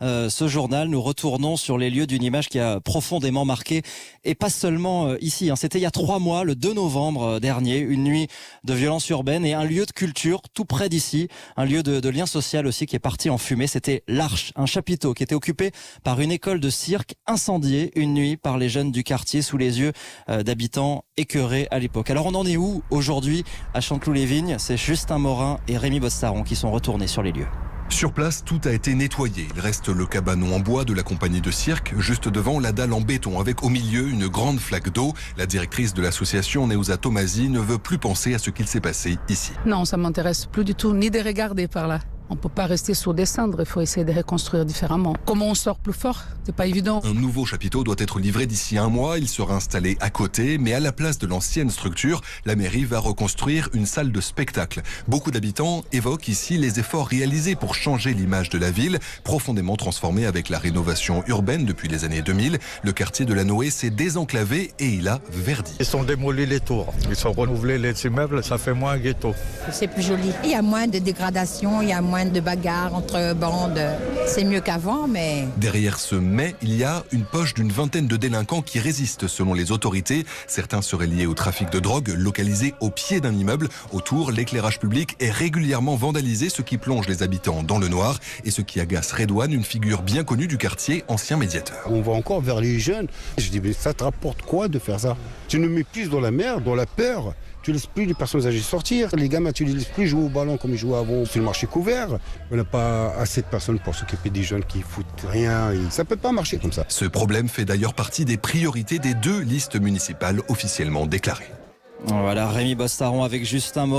ce journal, nous retournons sur les lieux d'une image qui a profondément marqué, et pas seulement ici. C'était il y a 3 mois, le 2 novembre dernier, une nuit de violence urbaine et un lieu de culture tout près d'ici, un lieu de lien social aussi qui est parti en fumée. C'était l'Arche, un chapiteau qui était occupé par une école de cirque, incendiée une nuit par les jeunes du quartier sous les yeux d'habitants écœurés à l'époque. Alors on en est où aujourd'hui à Chanteloup-les-Vignes? C'est Justin Morin et Rémi Bostaron qui sont retournés sur les lieux. Sur place, tout a été nettoyé. Il reste le cabanon en bois de la compagnie de cirque, juste devant la dalle en béton, avec au milieu une grande flaque d'eau. La directrice de l'association, Neuza Tomasi, ne veut plus penser à ce qu'il s'est passé ici. Non, ça m'intéresse plus du tout, ni de regarder par là. On ne peut pas rester sur des cendres, il faut essayer de reconstruire différemment. Comment on sort plus fort? C'est pas évident. Un nouveau chapiteau doit être livré d'ici 1 mois. Il sera installé à côté, mais à la place de l'ancienne structure, la mairie va reconstruire une salle de spectacle. Beaucoup d'habitants évoquent ici les efforts réalisés pour changer l'image de la ville, profondément transformée avec la rénovation urbaine depuis les années 2000. Le quartier de la Noé s'est désenclavé et il a verdi. Ils ont démoli les tours, ils ont renouvelé les immeubles, ça fait moins un ghetto. C'est plus joli. Il y a moins de dégradation, il y a moins de bagarres entre bandes. C'est mieux qu'avant, mais... Derrière ce mais, il y a une poche d'une vingtaine de délinquants qui résistent selon les autorités. Certains seraient liés au trafic de drogue, localisés au pied d'un immeuble. Autour, l'éclairage public est régulièrement vandalisé, ce qui plonge les habitants dans le noir et ce qui agace Redouane, une figure bien connue du quartier, ancien médiateur. On va encore vers les jeunes. Je dis, mais ça te rapporte quoi de faire ça? Tu nous mets plus dans la merde, dans la peur. Tu laisses plus les personnes âgées sortir. Les gamins, tu les laisses plus jouer au ballon comme ils jouaient avant sur le marché couvert. On n'a pas assez de personnes pour s'occuper des jeunes qui foutent rien. Et ça peut pas marcher comme ça. Ce problème fait d'ailleurs partie des priorités des 2 listes municipales officiellement déclarées. Voilà, Rémi Bostaron avec Justin Morin.